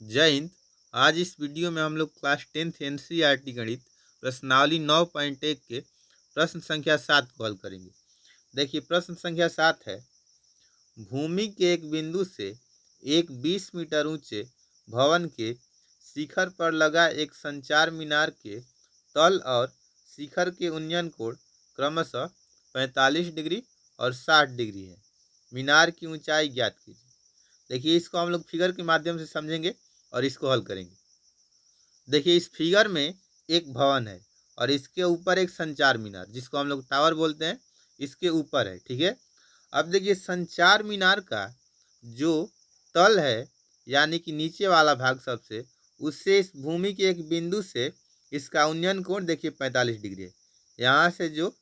जय हिंद। आज इस वीडियो में हम लोग क्लास 10th एनसीईआरटी गणित प्रश्नावली 9.1 के प्रश्न संख्या 7 को हल करेंगे। देखिए प्रश्न संख्या 7 है, भूमि के एक बिंदु से एक 20 मीटर ऊंचे भवन के शिखर पर लगा एक संचार मीनार के तल और शिखर के उन्नयन कोण क्रमशः 45 डिग्री और 60 डिग्री है। मीनार की ऊंचाई ज्ञात कीजिए। देखिए इसको हम लोग फिगर के माध्यम से समझेंगे और इसको हल करेंगे। देखिए इस फिगर में एक भवन है और इसके ऊपर एक संचार मीनार जिसको हम लोग टावर बोलते हैं, इसके ऊपर है। ठीक है, अब देखिए संचार मीनार का जो तल है यानी कि नीचे वाला भाग सबसे, उससे इस भूमि के एक बिंदु से इसका उन्नयन कोण देखिए 45 डिग्री है। यहाँ से जो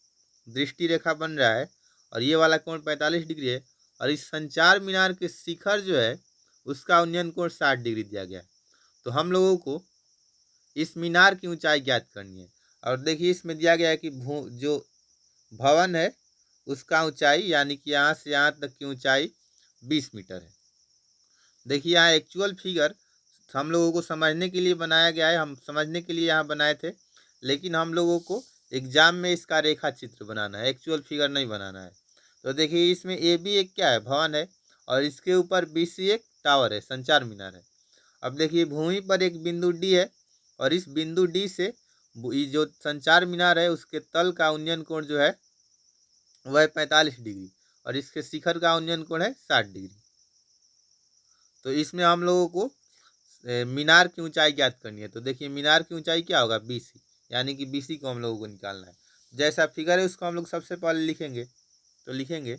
दृष्टि रेखा बन रहा है और ये वाला कोण 45 डिग्री है और इस संचार मीनार के शिखर जो है उसका उन्नयन कोण 60 डिग्री दिया गया है। तो हम लोगों को इस मीनार की ऊंचाई ज्ञात करनी है और देखिए इसमें दिया गया है कि जो भवन है उसका ऊंचाई यानी कि यहाँ से यहाँ तक की ऊंचाई 20 मीटर है। देखिए यहाँ एक्चुअल फिगर हम लोगों को समझने के लिए बनाया गया है, हम समझने के लिए यहाँ बनाए थे, लेकिन हम लोगों को एग्जाम में इसका रेखा चित्र बनाना है, एक्चुअल फिगर नहीं बनाना है। तो देखिए इसमें ए बी एक क्या है, भवन है और इसके ऊपर बी सी एक टावर है, संचार मीनार है। अब देखिए भूमि पर एक बिंदु डी है और इस बिंदु डी से जो संचार मीनार है उसके तल का उन्नयन कोण जो है वह है 45 डिग्री और इसके शिखर का उन्नयन कोण है 60 डिग्री। तो इसमें हम लोगों को मीनार की ऊंचाई ज्ञात करनी है। तो देखिए मीनार की ऊंचाई क्या होगा, बीसी, यानी कि बीसी को हम लोगों को निकालना है। जैसा फिगर है उसको हम लोग सबसे पहले लिखेंगे। तो लिखेंगे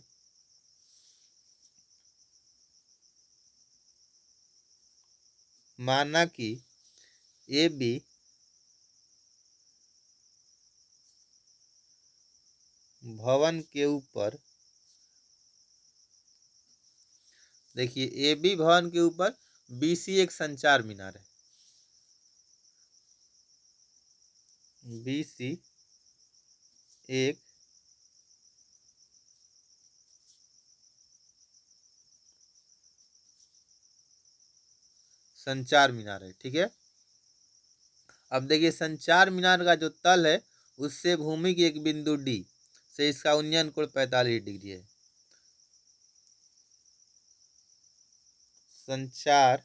माना कि ए बी भवन के ऊपर, देखिए ए बी भवन के ऊपर बीसी एक संचार मीनार है, बीसी एक संचार मीनार है। ठीक है, अब देखिए संचार मीनार का जो तल है उससे भूमि की एक बिंदु डी से इसका उन्नयन कोण 45 डिग्री है। संचार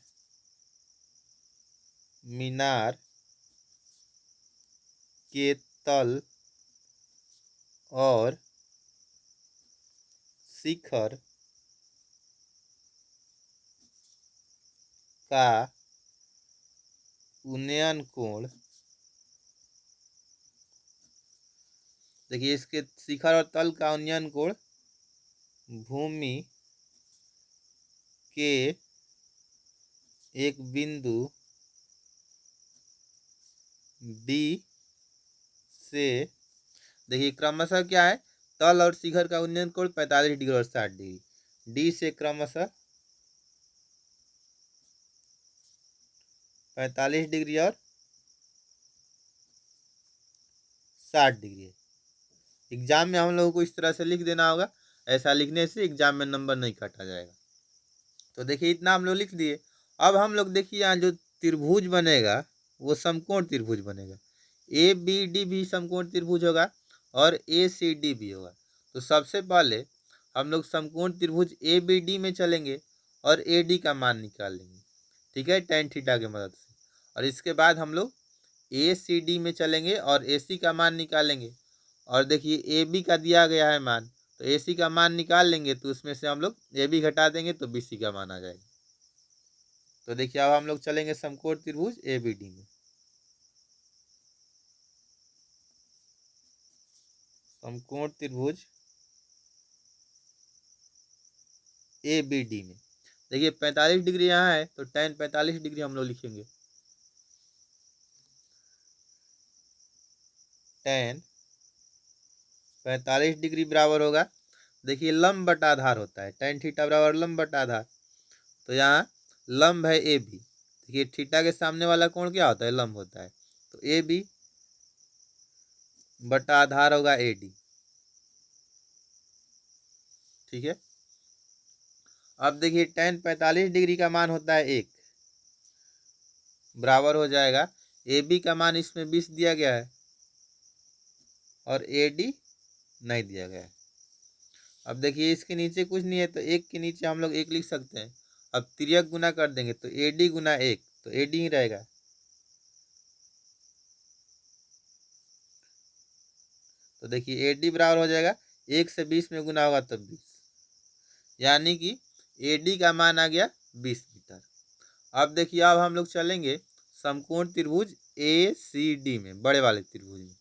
मीनार के तल और शिखर का उन्नयन कोण, देखिए इसके शिखर और तल का उन्नयन कोण भूमि के एक बिंदु डी से, देखिए क्रमशः क्या है, तल और शिखर का उन्नयन कोण 45 डिग्री और 60 डिग्री, डी से क्रमशः 45 डिग्री और 60 डिग्री है। एग्जाम में हम लोगों को इस तरह से लिख देना होगा, ऐसा लिखने से एग्जाम में नंबर नहीं काटा जाएगा। तो देखिए इतना हम लोग लिख दिए। अब हम लोग देखिए यहाँ जो त्रिभुज बनेगा वो समकोण त्रिभुज बनेगा, ए बी डी भी समकोण त्रिभुज होगा और ए सी डी भी होगा। तो सबसे पहले हम लोग समकोण त्रिभुज ए बी डी में चलेंगे और ए डी का मान निकाल लेंगे। ठीक है, tan थीटा की मदद से। और इसके बाद हम लोग ए सी डी में चलेंगे और ए सी का मान निकालेंगे। और देखिए ए बी का दिया गया है मान, तो ए सी का मान निकाल लेंगे तो उसमें से हम लोग ए बी घटा देंगे तो बी सी का मान आ जाएगा। तो देखिए अब हम लोग चलेंगे समकोण त्रिभुज ए बी डी में। समकोण त्रिभुज ए बी डी में देखिए 45 डिग्री यहाँ है तो tan 45 डिग्री हम लोग लिखेंगे, tan 45 डिग्री बराबर होगा, देखिए लंब बटा आधार होता है, tan थीटा बराबर लंब बटा आधार। तो यहाँ लंब है ए बी, देखिए थीटा के सामने वाला कोण क्या होता है, लंब होता है। तो ए बी बटा आधार होगा ए डी। ठीक है, अब देखिए tan 45 डिग्री का मान होता है 1, बराबर हो जाएगा, ए बी का मान इसमें 20 दिया गया है और ए डी नहीं दिया गया है। अब देखिए इसके नीचे कुछ नहीं है तो एक के नीचे हम लोग एक लिख सकते हैं। अब तिर्यक गुना कर देंगे तो ए डी गुना एक, तो ए डी ही रहेगा। तो देखिए ए डी बराबर हो जाएगा, 1 से 20 में गुना होगा तब 20, यानी कि ए डी का मान आ गया 20 मीटर। अब देखिए अब हम लोग चलेंगे समकोण त्रिभुज ए सी डी में, बड़े वाले त्रिभुज में।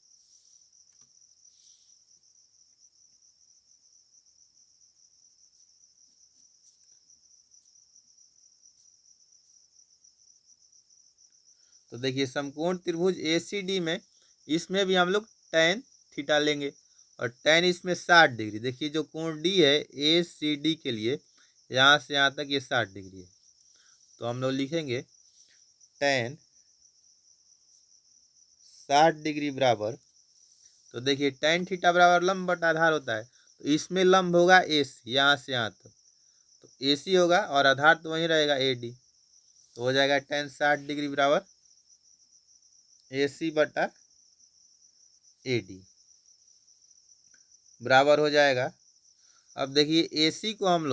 तो देखिए समकोण त्रिभुज ए सी डी में, इसमें भी हम लोग tan थीटा लेंगे और tan इसमें 60 डिग्री। देखिए जो कोण डी है ए सी डी के लिए, यहाँ से यहाँ तक ये 60 डिग्री है। तो हम लोग लिखेंगे tan 60 डिग्री बराबर, तो देखिए tan थीटा बराबर लंब बटा आधार होता है, तो इसमें लंब होगा ए सी, यहाँ से यहाँ तक, तो ए सी होगा और आधार तो वहीं रहेगा ए डी। तो हो जाएगा tan 60 डिग्री बराबर ए सी बटा ए डी बराबर हो जाएगा। अब देखिए ए सी को हम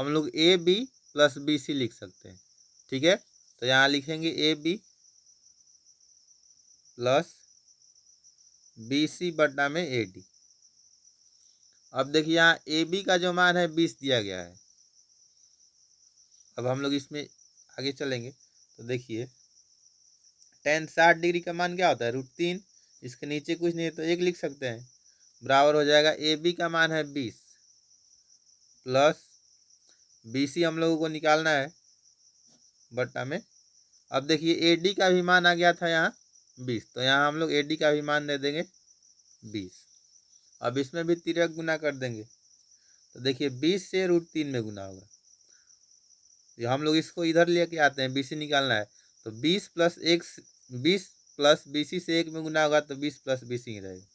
लोग A B plus B C लिख सकते हैं, ठीक है। तो यहाँ लिखेंगे A B plus B C बटा में ए डी। अब देखिए यहाँ ए बी का जो मान है 20 दिया गया है। अब हम लोग इसमें आगे चलेंगे तो देखिए tan 60 डिग्री का मान क्या होता है, √3। इसके नीचे कुछ नहीं है तो एक लिख सकते हैं, बराबर हो जाएगा ए बी का मान है 20 प्लस बी सी हम लोगों को निकालना है बटा में। अब देखिए ए डी का भी मान आ गया था यहाँ 20, तो यहाँ हम लोग ए डी का भी मान दे देंगे 20। अब इसमें भी तिर्यक गुना कर देंगे तो देखिए 20 से √3 में गुना होगा। तो हम लोग इसको इधर लेके आते हैं, BC निकालना है, तो 20 प्लस BC से 1 में गुना होगा तो 20 प्लस BC ही रहेगा।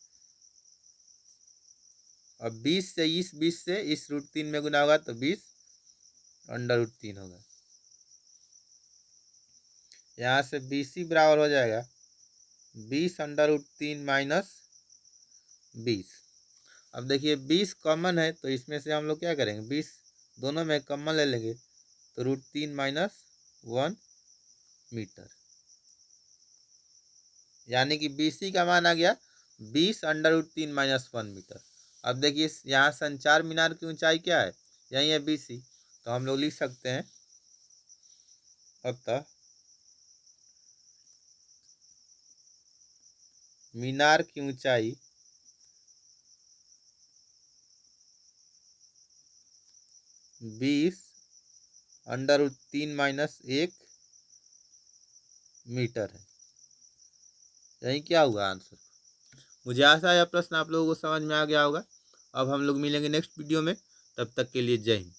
अब 20 से इस √3 में गुना होगा तो 20 √3 होगा। यहाँ से BC बराबर हो जाएगा 20 √3 माइनस 20। अब देखिए 20 कॉमन है तो इसमें से हम लोग क्या करेंगे, 20 दोनों में कॉमन ले लेंगे तो √3 माइनस 1 मीटर, यानी कि BC का मान आ गया 20 √3 माइनस 1 मीटर। अब देखिए यहाँ संचार मीनार की ऊंचाई क्या है, यही है BC, तो हम लोग लिख सकते हैं अतः मीनार की ऊंचाई 20 √3 माइनस 1 मीटर है। यही क्या हुआ आंसर। मुझे आशा है यह प्रश्न आप लोगों को समझ में आ गया होगा। अब हम लोग मिलेंगे नेक्स्ट वीडियो में, तब तक के लिए जय हिंद।